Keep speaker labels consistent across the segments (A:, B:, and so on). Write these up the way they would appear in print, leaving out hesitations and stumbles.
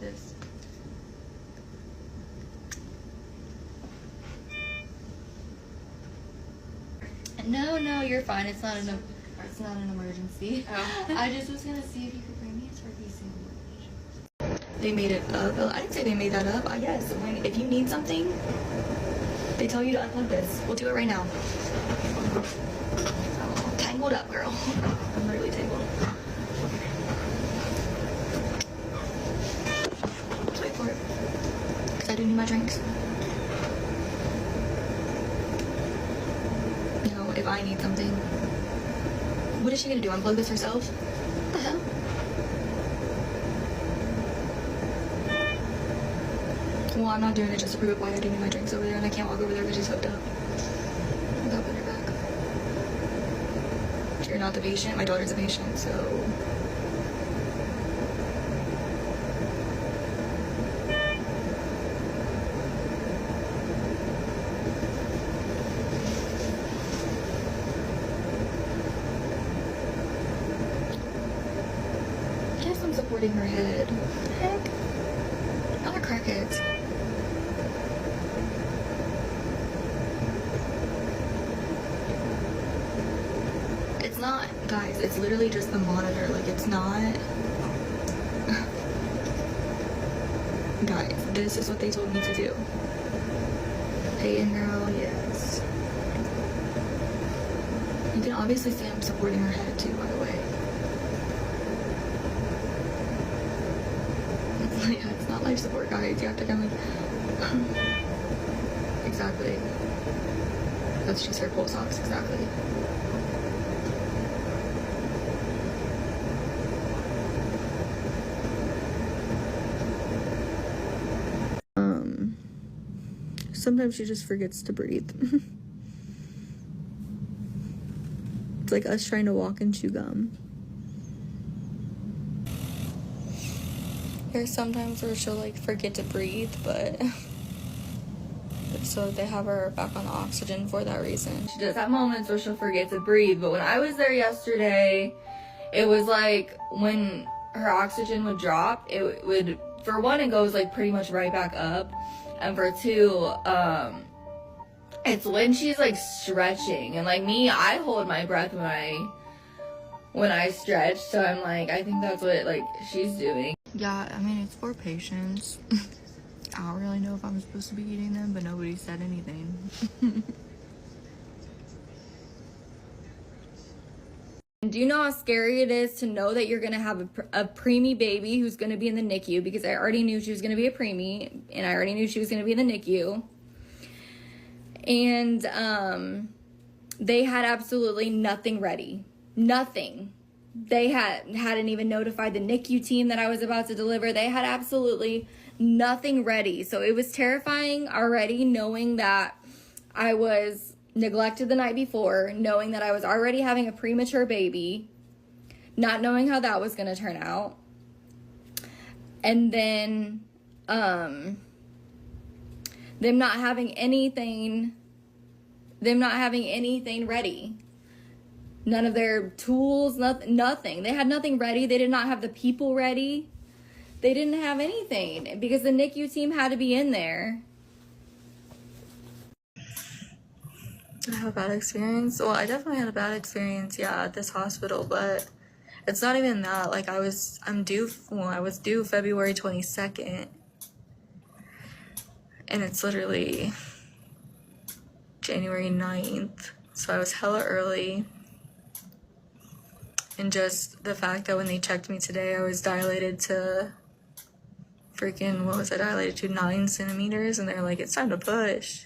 A: like this. No, you're fine. It's not an emergency. Oh. I just was gonna see if you could bring me a turkey sandwich. They made it up. I didn't say they made that up. I guess if you need something, they tell you to unplug this. We'll do it right now. Oh, tangled up, girl. I'm literally tangled. Let's wait for it. Because I do need my drinks. If I need something. What is she gonna do? Unplug this herself? What the hell? Well, I'm not doing it just to prove it why I do need my drinks over there and I can't walk over there because she's hooked up. Without putting her back. You're not the patient. My daughter's a patient, so. Supporting her head. Heck? Y'all are crackheads. It's not, guys, it's literally just the monitor. Like, it's not. Guys, this is what they told me to do. Peyton girl, yes. You can obviously see I'm supporting her head too, by the way. Yeah, it's not life support, guys. You have to kind of like exactly. That's just her pulse ox, exactly. Sometimes she just forgets to breathe. It's like us trying to walk and chew gum. There's sometimes where she'll like forget to breathe, but so they have her back on the oxygen for that reason. She does have moments where she'll forget to breathe, but when I was there yesterday, it was like when her oxygen would drop, it would, for one, it goes like pretty much right back up, and for two, it's when she's like stretching, and like me, I hold my breath when I stretch, so I'm like, I think that's what like she's doing. Yeah, I mean, it's for patients. I don't really know if I'm supposed to be eating them, but nobody said anything. Do you know how scary it is to know that you're gonna have a preemie baby who's gonna be in the NICU? Because I already knew she was gonna be a preemie, and I already knew she was gonna be in the NICU. And they had absolutely nothing ready. Nothing. They hadn't even notified the NICU team that I was about to deliver. They had absolutely nothing ready. So it was terrifying already, knowing that I was neglected the night before, knowing that I was already having a premature baby, not knowing how that was going to turn out. And then them not having anything ready. None of their tools, nothing. They had nothing ready. They did not have the people ready. They didn't have anything because the NICU team had to be in there. I have a bad experience. Well, I definitely had a bad experience, yeah, at this hospital, but it's not even that. Like, I was due February 22nd, and it's literally January 9th, so I was hella early. And just the fact that when they checked me today, I was dilated to freaking, what was I dilated to? 9 centimeters, and they're like, it's time to push.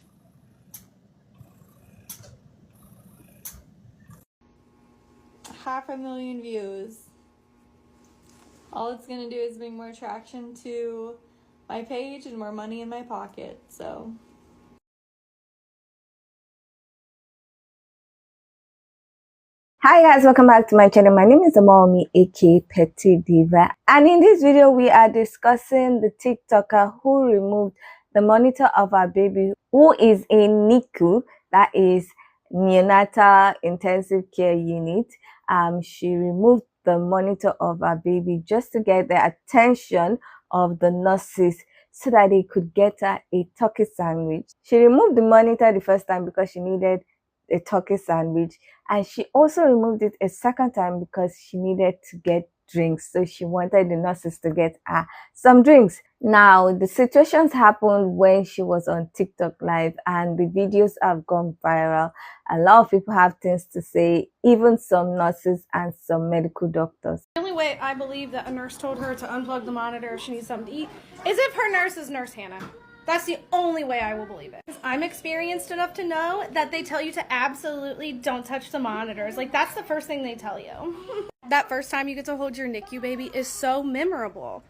A: $500,000 views. All it's gonna do is bring more traction to my page and more money in my pocket, so.
B: Hi guys, welcome back to my channel. My name is Amaomi, aka Petite Diva, and in this video we are discussing the TikToker who removed the monitor of our baby who is in NICU, that is neonatal intensive care unit. She removed the monitor of our baby just to get the attention of the nurses so that they could get her a turkey sandwich. She removed the monitor the first time because she needed a turkey sandwich, and she also removed it a second time because she needed to get drinks. So she wanted the nurses to get her some drinks. Now, the situations happened when she was on TikTok live, and the videos have gone viral. A lot of people have things to say, even some nurses and some medical doctors.
C: The only way I believe that a nurse told her to unplug the monitor if she needs something to eat is if her nurse is Nurse Hannah. That's the only way I will believe it. I'm experienced enough to know that they tell you to absolutely don't touch the monitors. Like, that's the first thing they tell you. That first time you get to hold your NICU baby is so memorable.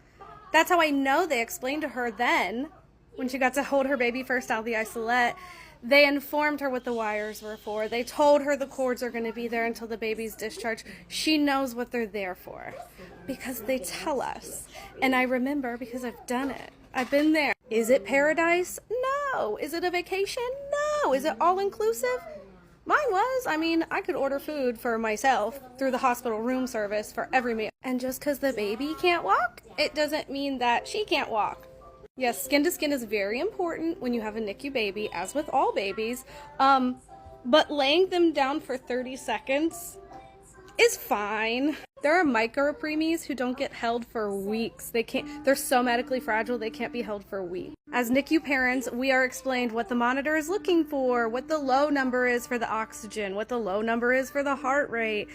C: That's how I know they explained to her then, when she got to hold her baby first out of the isolette, they informed her what the wires were for. They told her the cords are going to be there until the baby's discharged. She knows what they're there for because they tell us. And I remember because I've done it. I've been there. Is it paradise? No. Is it a vacation? No. Is it all inclusive? Mine was. I mean, I could order food for myself through the hospital room service for every meal. And just because the baby can't walk, it doesn't mean that she can't walk. Yes, skin to skin is very important when you have a NICU baby, as with all babies. But laying them down for 30 seconds is fine. There are micro-preemies who don't get held for weeks. They're so medically fragile, they can't be held for weeks. As NICU parents, we are explained what the monitor is looking for, what the low number is for the oxygen, what the low number is for the heart rate.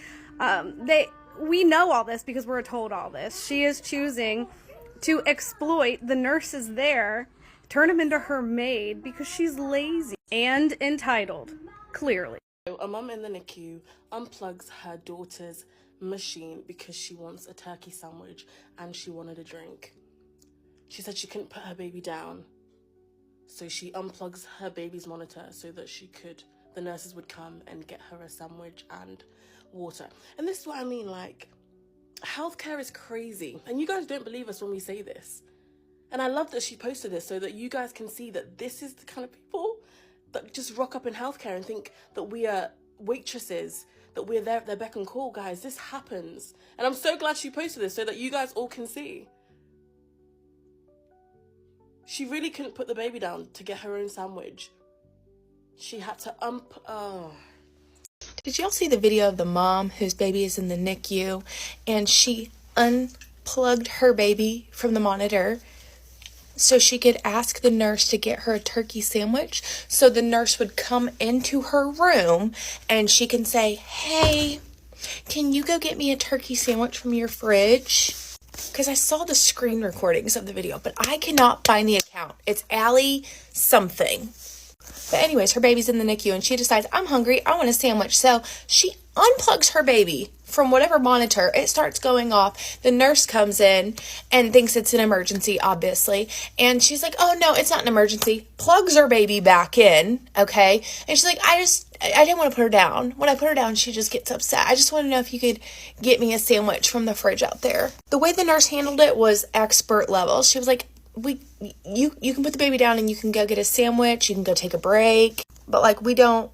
C: We know all this because we're told all this. She is choosing to exploit the nurses there, turn them into her maid because she's lazy and entitled, clearly.
D: A mum in the NICU unplugs her daughter's machine because she wants a turkey sandwich and she wanted a drink. She said she couldn't put her baby down, so she unplugs her baby's monitor so that the nurses would come and get her a sandwich and water. And this is what I mean, like, healthcare is crazy, and you guys don't believe us when we say this. And I love that she posted this so that you guys can see that this is the kind of people that just rock up in healthcare and think that we are waitresses, that we're there at their beck and call. Guys, this happens. And I'm so glad she posted this so that you guys all can see. She really couldn't put the baby down to get her own sandwich. She had to Did y'all see the video of the mom whose baby is in the NICU and she unplugged her baby from the monitor so she could ask the nurse to get her a turkey sandwich? So the nurse would come into her room and she can say, "Hey, can you go get me a turkey sandwich from your fridge?" Because I saw the screen recordings of the video, but I cannot find the account. It's Allie something. But anyways, her baby's in the NICU and she decides, I'm hungry, I want a sandwich. So she unplugs her baby from whatever monitor. It starts going off. The nurse comes in and thinks it's an emergency, obviously. And she's like, oh no, it's not an emergency. Plugs her baby back in, okay? And she's like, I didn't want to put her down. When I put her down, she just gets upset. I just want to know if you could get me a sandwich from the fridge out there. The way the nurse handled it was expert level. She was like, you can put the baby down and you can go get a sandwich, you can go take a break, but like we don't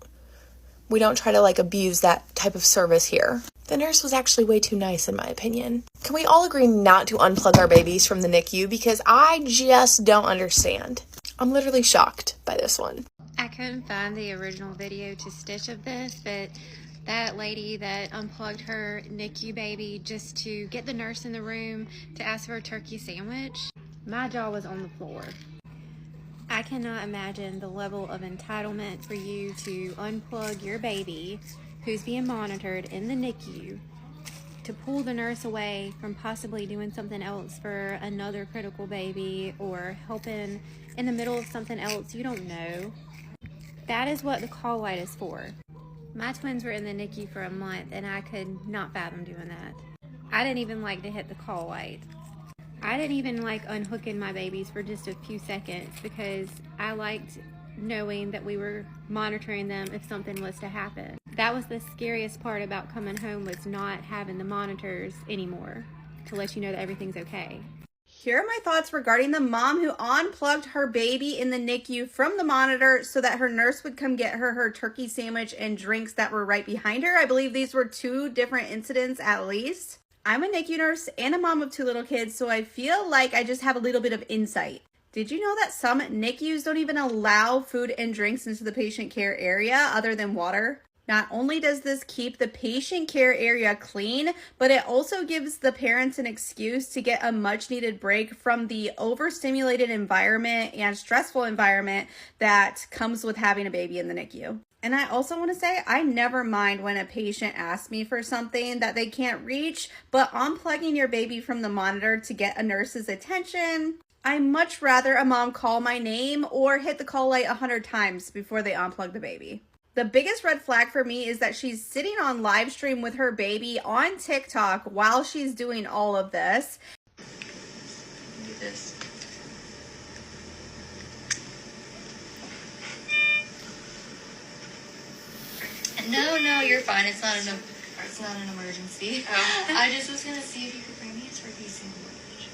D: try to like abuse that type of service here. The nurse was actually way too nice in my opinion. Can we all agree not to unplug our babies from the NICU? Because I just don't understand. I'm literally shocked by this one.
E: I couldn't find the original video to stitch of this, but that lady that unplugged her NICU baby just to get the nurse in the room to ask for a turkey sandwich, my jaw was on the floor. I cannot imagine the level of entitlement for you to unplug your baby who's being monitored in the NICU to pull the nurse away from possibly doing something else for another critical baby or helping in the middle of something else you don't know. That is what the call light is for. My twins were in the NICU for a month and I could not fathom doing that. I didn't even like to hit the call light. I didn't even like unhooking my babies for just a few seconds because I liked knowing that we were monitoring them if something was to happen. That was the scariest part about coming home, was not having the monitors anymore to let you know that everything's okay.
F: Here are my thoughts regarding the mom who unplugged her baby in the NICU from the monitor so that her nurse would come get her turkey sandwich and drinks that were right behind her. I believe these were two different incidents at least. I'm a NICU nurse and a mom of 2 little kids, so I feel like I just have a little bit of insight. Did you know that some NICUs don't even allow food and drinks into the patient care area other than water? Not only does this keep the patient care area clean, but it also gives the parents an excuse to get a much needed break from the overstimulated environment and stressful environment that comes with having a baby in the NICU. And I also want to say, I never mind when a patient asks me for something that they can't reach, but unplugging your baby from the monitor to get a nurse's attention, I much rather a mom call my name or hit the call light 100 times before they unplug the baby. The biggest red flag for me is that she's sitting on live stream with her baby on TikTok while she's doing all of this.
A: Do this. No, you're fine. It's not an emergency. I just was gonna see if you could bring me a turkey sandwich.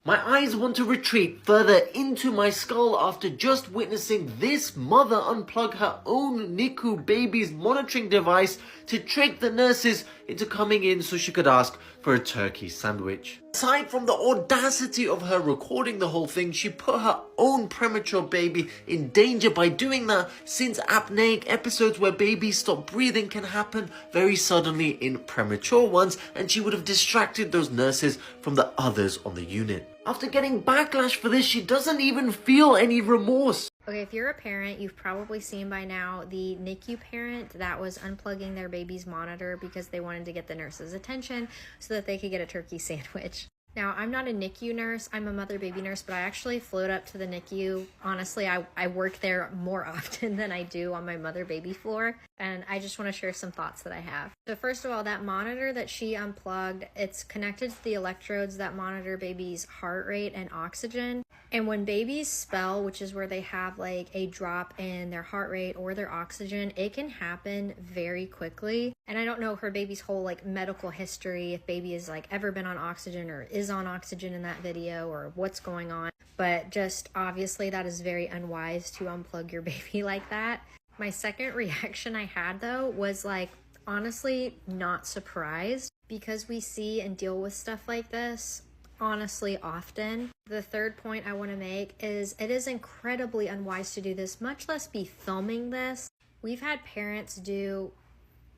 G: My eyes want to retreat further into my skull after just witnessing this mother unplug her own NICU baby's monitoring device to trick the nurses into coming in so she could ask for a turkey sandwich. Aside from the audacity of her recording the whole thing, she put her own premature baby in danger by doing that, since apneic episodes where babies stop breathing can happen very suddenly in premature ones, and she would have distracted those nurses from the others on the unit. After getting backlash for this, she doesn't even feel any remorse.
E: Okay, if you're a parent, you've probably seen by now the NICU parent that was unplugging their baby's monitor because they wanted to get the nurse's attention so that they could get a turkey sandwich. Now, I'm not a NICU nurse, I'm a mother-baby nurse, but I actually float up to the NICU. Honestly, I work there more often than I do on my mother-baby floor, and I just want to share some thoughts that I have. So first of all, that monitor that she unplugged, it's connected to the electrodes that monitor baby's heart rate and oxygen. And when babies spell, which is where they have like a drop in their heart rate or their oxygen, it can happen very quickly. And I don't know her baby's whole like medical history, if baby has like ever been on oxygen or is on oxygen in that video or what's going on. But just obviously that is very unwise to unplug your baby like that. My second reaction I had though was like, honestly, not surprised, because we see and deal with stuff like this honestly often. The third point I want to make is it is incredibly unwise to do this, much less be filming this. We've had parents do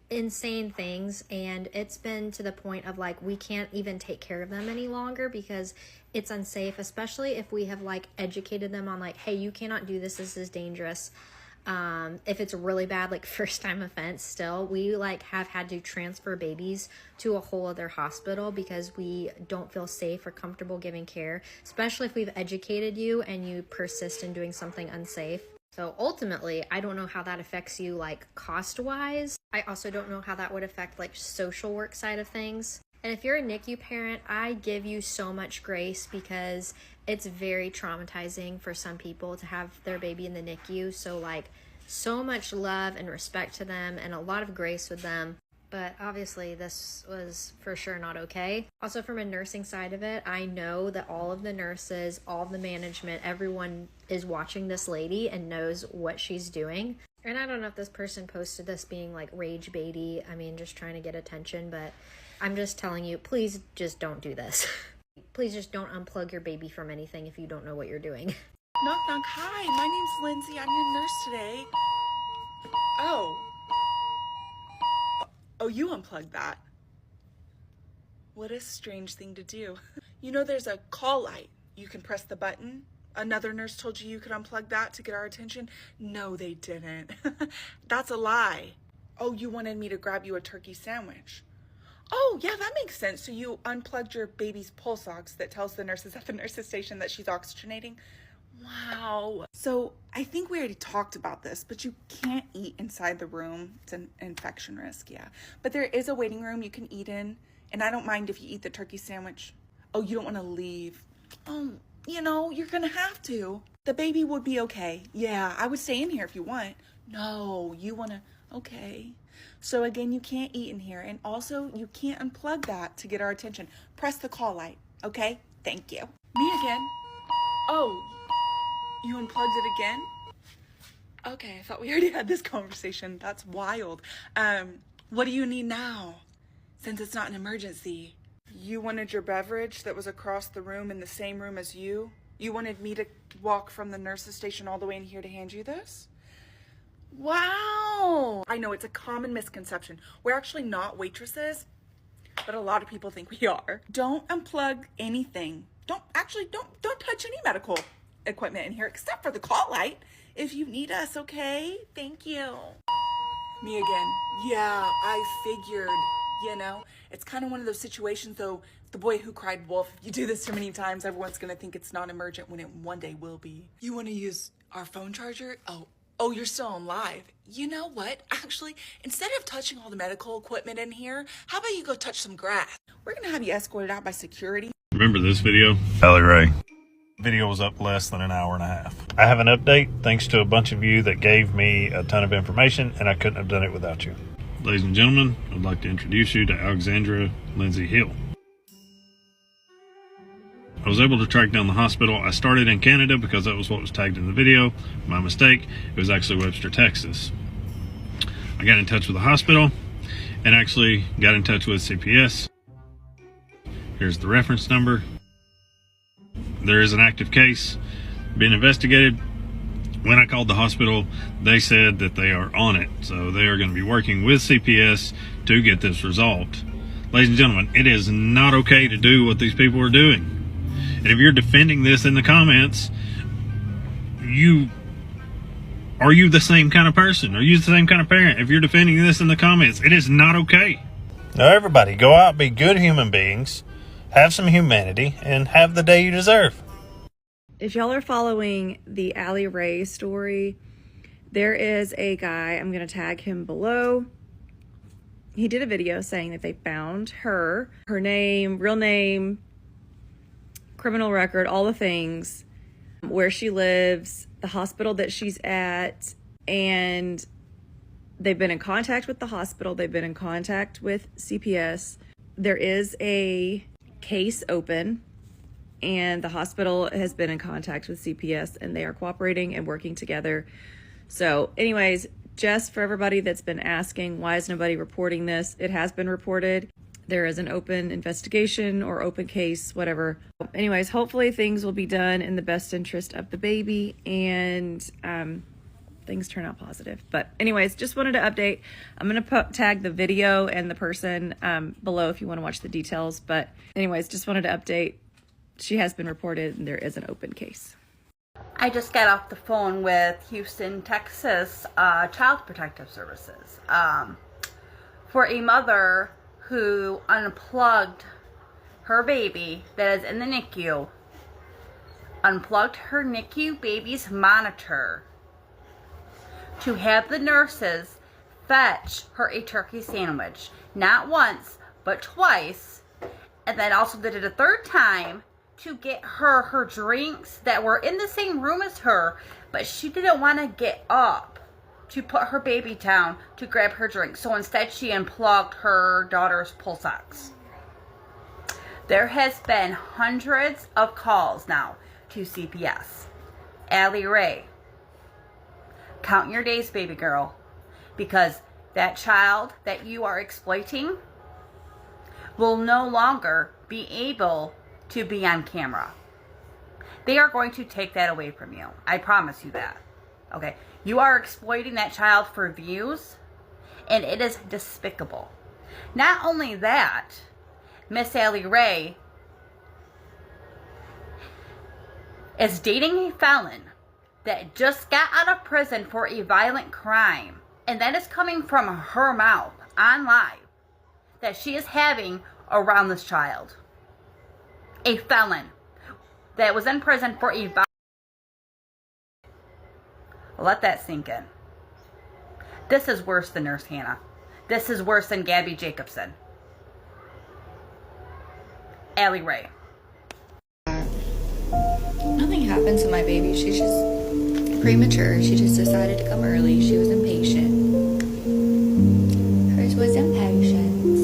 E: insane things, and it's been to the point of like we can't even take care of them any longer because it's unsafe, especially if we have like educated them on like, hey, you cannot do this, this is dangerous. If it's really bad, like first time offense, still we like have had to transfer babies to a whole other hospital because we don't feel safe or comfortable giving care, especially if we've educated you and you persist in doing something unsafe. So ultimately, I don't know how that affects you like cost wise. I also don't know how that would affect like social work side of things. And if you're a NICU parent, I give you so much grace because it's very traumatizing for some people to have their baby in the NICU. So like so much love and respect to them and a lot of grace with them. But obviously this was for sure not okay. Also from a nursing side of it, I know that all of the nurses, all of the management, everyone is watching this lady and knows what she's doing. And I don't know if this person posted this being like rage baity, I mean just trying to get attention, but I'm just telling you, please just don't do this. Please just don't unplug your baby from anything if you don't know what you're doing.
D: Knock, knock. Hi, my name's Lindsay. I'm your nurse today. Oh, you unplugged that. What a strange thing to do. You know, there's a call light. You can press the button. Another nurse told you could unplug that to get our attention. No, they didn't. That's a lie. Oh, you wanted me to grab you a turkey sandwich. Oh, yeah, that makes sense. So you unplugged your baby's pulse ox that tells the nurses at the nurse's station that she's oxygenating? Wow. So I think we already talked about this, but you can't eat inside the room. It's an infection risk, yeah. But there is a waiting room you can eat in, and I don't mind if you eat the turkey sandwich. Oh, you don't want to leave. You know, you're going to have to. The baby would be okay. Yeah, I would stay in here if you want. No, you want to, okay. So again, you can't eat in here, and also you can't unplug that to get our attention. Press the call light, okay? Thank you. Me again? Oh, you unplugged it again? Okay, I thought we already had this conversation. That's wild. What do you need now? Since it's not an emergency.
H: You wanted your beverage that was across the room in the same room as you? You wanted me to walk from the nurse's station all the way in here to hand you this? Wow! I know it's a common misconception. We're actually not waitresses, but a lot of people think we are. Don't unplug anything. Don't touch any medical equipment in here except for the call light if you need us, okay? Thank you. Me again. Yeah, I figured, you know. It's kind of one of those situations though, the boy who cried wolf. If you do this too many times, everyone's gonna think it's not emergent when it one day will be. You wanna use our phone charger? Oh, you're still on live. You know what? Actually, instead of touching all the medical equipment in here, how about you go touch some grass? We're gonna have you escorted out by security.
I: Remember this video? Allie Ray. Video was up less than an hour and a half. I have an update thanks to a bunch of you that gave me a ton of information, and I couldn't have done it without you. Ladies and gentlemen, I'd like to introduce you to Alexandra Lindsay Hill. I was able to track down the hospital. I started in Canada because that was what was tagged in the video. My mistake. It was actually Webster, Texas. I got in touch with the hospital and actually got in touch with CPS. Here's the reference number. There is an active case being investigated. When I called the hospital, they said that they are on it. So they are going to be working with CPS to get this resolved. Ladies and gentlemen, it is not okay to do what these people are doing. And if you're defending this in the comments, are you the same kind of person? Are you the same kind of parent? If you're defending this in the comments, it is not okay. Now everybody, go out, be good human beings, have some humanity, and have the day you deserve.
J: If y'all are following the Allie Ray story, there is a guy, I'm going to tag him below. He did a video saying that they found her name, real name, criminal record, all the things, where she lives, the hospital that she's at, and they've been in contact with the hospital. They've been in contact with CPS. There is a case open, and the hospital has been in contact with CPS, and they are cooperating and working together. So anyways, just for everybody that's been asking, why is nobody reporting this? It has been reported. There is an open investigation or open case, whatever. Anyways, hopefully things will be done in the best interest of the baby, and things turn out positive. But anyways, just wanted to update. I'm going to tag the video and the person below if you want to watch the details. But anyways, just wanted to update. She has been reported, and there is an open case.
K: I just got off the phone with Houston, Texas Child Protective Services for a mother who unplugged her baby that is in the NICU, unplugged her NICU baby's monitor to have the nurses fetch her a turkey sandwich. Not once, but twice. And then also did it a third time to get her drinks that were in the same room as her, but she didn't want to get up to put her baby down to grab her drink. So instead she unplugged her daughter's pulse ox. There has been hundreds of calls now to CPS. Allie Ray, count your days, baby girl, because that child that you are exploiting will no longer be able to be on camera. They are going to take that away from you. I promise you that. Okay? You are exploiting that child for views, and it is despicable. Not only that, Miss Allie Ray is dating a felon that just got out of prison for a violent crime, and that is coming from her mouth on live that she is having around this child. A felon that was in prison for a violent. Let that sink in. This is worse than Nurse Hannah. This is worse than Gabby Jacobson. Allie Ray.
A: Nothing happened to my baby. She's just premature. She just decided to come early. She was impatient. Hers was impatience.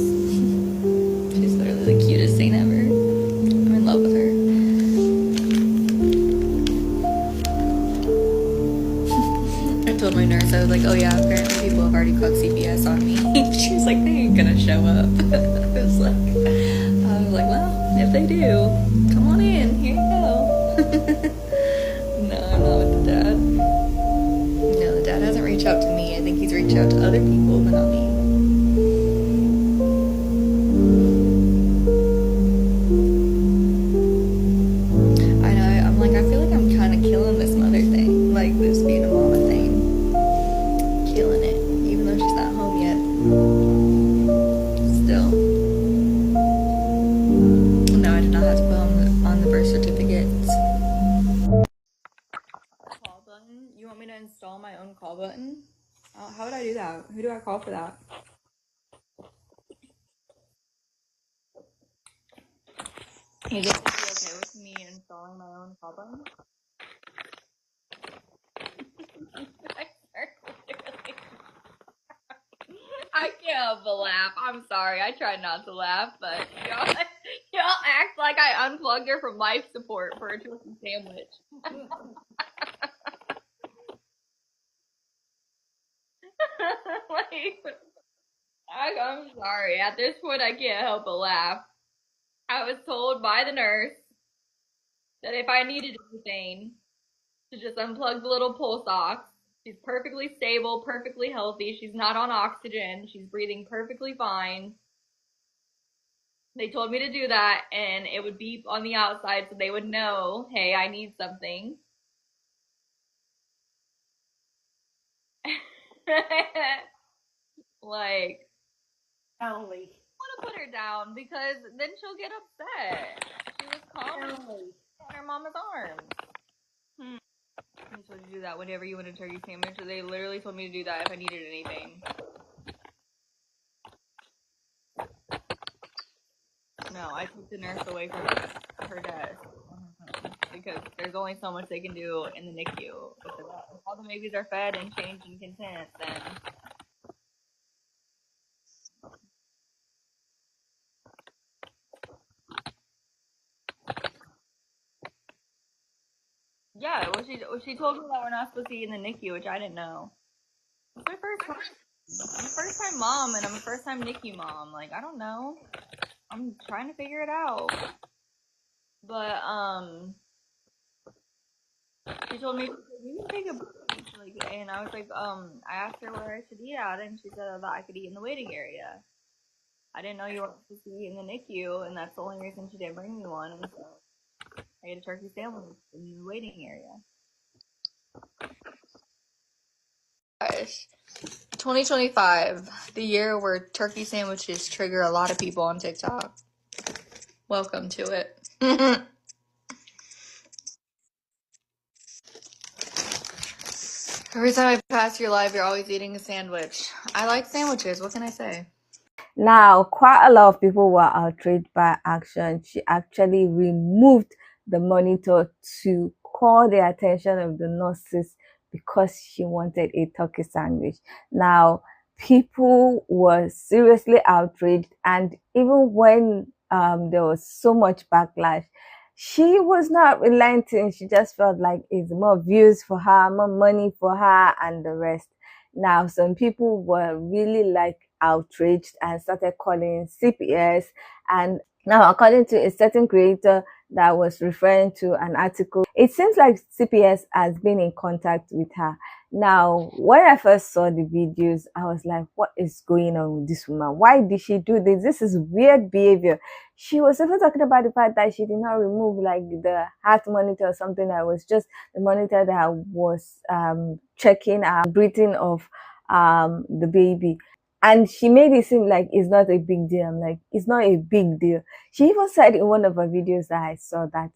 A: She's literally the cutest thing ever. I'm in love with her. I told my nurse, I was like, oh yeah, apparently people have already called CPS on me. She was like, they ain't gonna show up. I was like, if they do, come on in. Here you go. No, I'm not with the dad. No, the dad hasn't reached out to me. I think he's reached out to other people, but not me. I know, I'm like, I feel like I'm kind of killing this mother thing. Like, this being a mama thing. Killing it, even though she's not home yet. Still. No, I did not have to put on the birth certificates. Call button? You want me to install my own call button? How would I do that? Who do I call for that? You think it'd be okay with me installing my own call button? I can't help but laugh. I'm sorry. I tried not to laugh, but y'all act like I unplugged her from life support for a turkey sandwich. I'm sorry. At this point, I can't help but laugh. I was told by the nurse that if I needed anything, to just unplug the little pulse ox. She's perfectly stable, perfectly healthy. She's not on oxygen. She's breathing perfectly fine. They told me to do that, and it would beep on the outside so they would know, hey, I need something. Like,
K: Only.
A: I want to put her down because then she'll get upset. She was calm in her mama's arms. They told you to do that whenever you want a turkey sandwich. They literally told me to do that if I needed anything. No, I took the nurse away from her desk because there's only so much they can do in the NICU. If all the babies are fed and changed and content, then yeah. Well, she told me that we're not supposed to eat in the NICU, which I didn't know. It's my first time. I'm a first time mom, and I'm a first time NICU mom. Like, I don't know. I'm trying to figure it out. But she told me you can take a break, like, and I was like, I asked her where I should eat at, and she said that I could eat in the waiting area. I didn't know you weren't supposed to eat in the NICU, and that's the only reason she didn't bring me one. And so I ate a turkey sandwich in the waiting area. Guys, 2025, the year where turkey sandwiches trigger a lot of people on TikTok. Welcome to it. Every time I pass your live, you're always eating a sandwich. I like sandwiches. What can I say?
B: Now, quite a lot of people were outraged by her action. She actually removed the monitor to call the attention of the nurses because she wanted a turkey sandwich. Now, people were seriously outraged, and even when there was so much backlash, she was not relenting. She just felt like it's more views for her, more money for her, and the rest. Now, some people were really like outraged and started calling CPS. And now, according to a certain creator that was referring to an article, it seems like CPS has been in contact with her. Now, when I first saw the videos, I was like, what is going on with this woman? Why did she do this? This is weird behavior. She was even talking about the fact that she did not remove like the heart monitor or something. That was just the monitor that was checking breathing of the baby. And she made it seem like it's not a big deal. I'm like, it's not a big deal. She even said in one of her videos that I saw that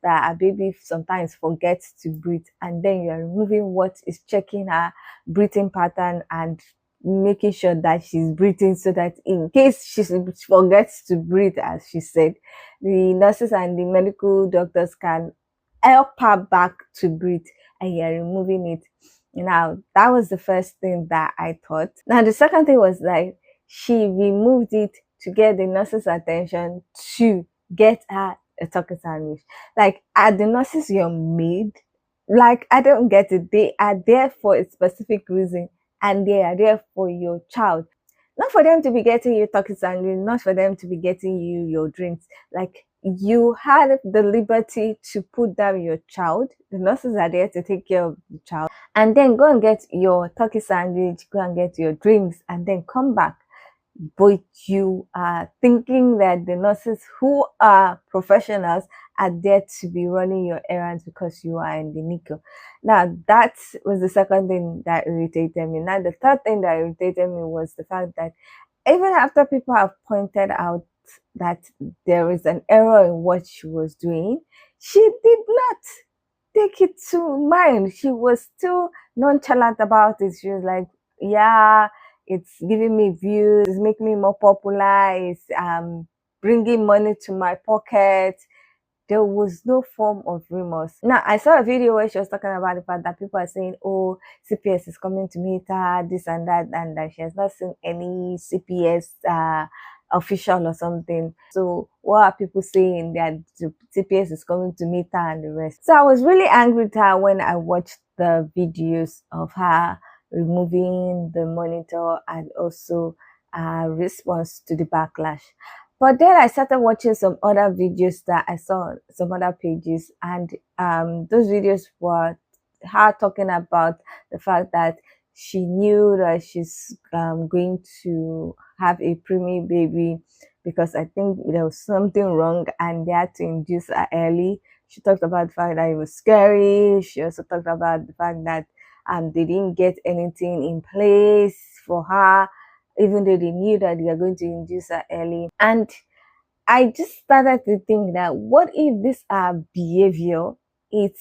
B: that a baby sometimes forgets to breathe, and then you're removing what is checking her breathing pattern and making sure that she's breathing, so that in case she forgets to breathe, as she said, the nurses and the medical doctors can help her back to breathe, and you're removing it. Now, that was the first thing that I thought. Now, the second thing was like she removed it to get the nurses' attention to get her a turkey sandwich. Like, are the nurses your maid? Like, I don't get it. They are there for a specific reason, and they are there for your child. Not for them to be getting you turkey sandwich, not for them to be getting you your drinks. Like, you had the liberty to put down your child. The nurses are there to take care of the child, and then go and get your turkey sandwich, go and get your drinks, and then come back. But you are thinking that the nurses who are professionals are there to be running your errands because you are in the NICU. Now, that was the second thing that irritated me. Now, the third thing that irritated me was the fact that even after people have pointed out that there is an error in what she was doing, she did not take it to mind. She was still nonchalant about it. She was like, yeah, it's giving me views, it's making me more popular, it's bringing money to my pocket. There was no form of remorse. Now, I saw a video where she was talking about the fact that people are saying, oh, CPS is coming to meet her, this and that she has not seen any CPS official or something. So what are people saying? That the CPS is coming to meet her and the rest. So I was really angry with her when I watched the videos of her removing the monitor and also response to the backlash. But then I started watching some other videos that I saw on some other pages, and those videos were her talking about the fact that she knew that she's going to have a preemie baby because I think there was something wrong and they had to induce her early. She talked about the fact that it was scary. She also talked about the fact that they didn't get anything in place for her, even though they knew that they are going to induce her early. And I just started to think that what if this behavior is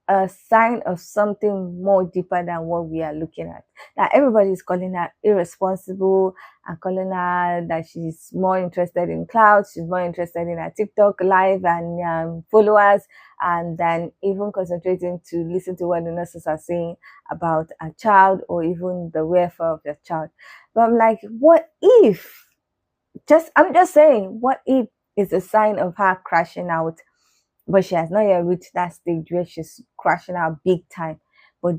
B: a sign of something more deeper than what we are looking at? That everybody is calling her irresponsible and calling her that she's more interested in clouds, she's more interested in her TikTok live and followers, and then even concentrating to listen to what the nurses are saying about a child or even the welfare of your child. But I'm like, what if? I'm just saying, what if it's a sign of her crashing out, but she has not yet reached that stage where she's crashing out big time. But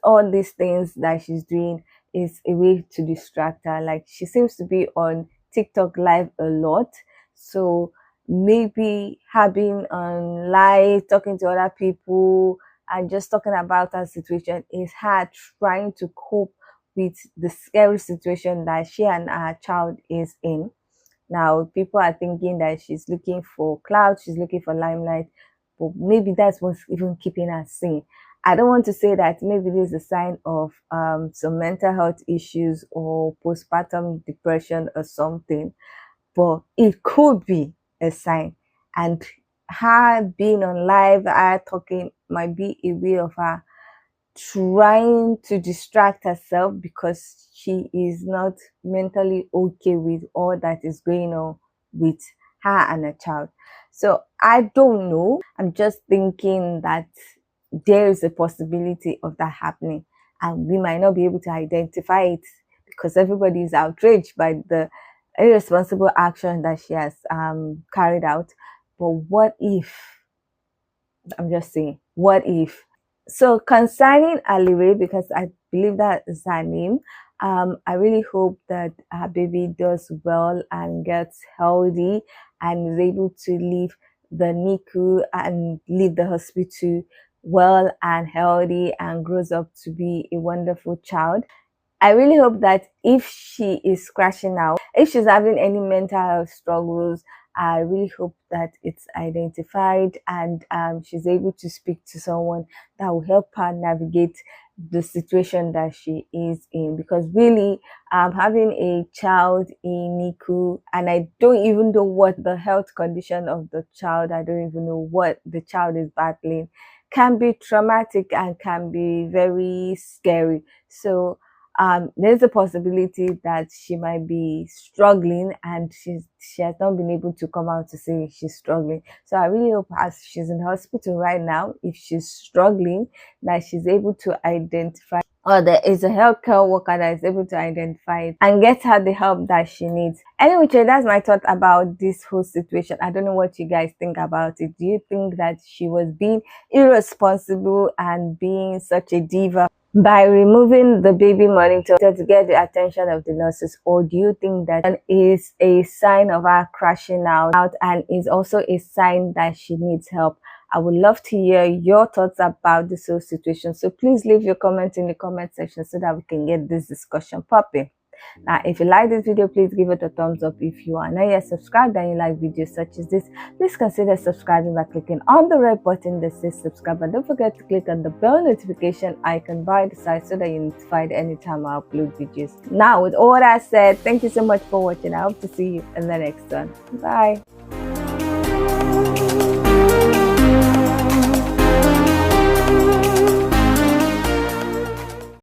B: all these things that she's doing is a way to distract her. Like, she seems to be on TikTok live a lot, so maybe her being on live, talking to other people and just talking about her situation is her trying to cope with the scary situation that she and her child is in. Now, people are thinking that she's looking for clout, she's looking for limelight, but maybe that's what's even keeping her sane. I don't want to say that maybe this is a sign of some mental health issues or postpartum depression or something, but it could be a sign. And her being on live, her talking might be a way of her trying to distract herself because she is not mentally okay with all that is going on with her and her child. So I don't know. I'm just thinking that there is a possibility of that happening, and we might not be able to identify it because everybody is outraged by the irresponsible action that she has carried out. But what if? I'm just saying, what if? So concerning Aliwe, because I believe that is her name, I really hope that her baby does well and gets healthy and is able to leave the NICU and leave the hospital well and healthy and grows up to be a wonderful child. I really hope that if she is crashing out, if she's having any mental health struggles, I really hope that it's identified and she's able to speak to someone that will help her navigate the situation that she is in. Because really, having a child in NICU, and I don't even know what the health condition of the child, I don't even know what the child is battling, can be traumatic and can be very scary. So there's a possibility that she might be struggling and she has not been able to come out to say she's struggling. So I really hope, as she's in the hospital right now, if she's struggling, that she's able to identify, or there is a healthcare worker that is able to identify it and get her the help that she needs. Anyway, that's my thought about this whole situation. I don't know what you guys think about it. Do you think that she was being irresponsible and being such a diva? by removing the baby monitor to get the attention of the nurses, or do you think that is a sign of her crashing out and is also a sign that she needs help? I would love to hear your thoughts about this whole situation, so please leave your comments in the comment section so that we can get this discussion popping. Now, if you like this video, please give it a thumbs up. If you are not yet subscribed and you like videos such as this, please consider subscribing by clicking on the red button that says subscribe, and don't forget to click on the bell notification icon by the side so that you're notified anytime I upload videos. Now, with all that said, thank you so much for watching. I hope to see you in the next one. Bye.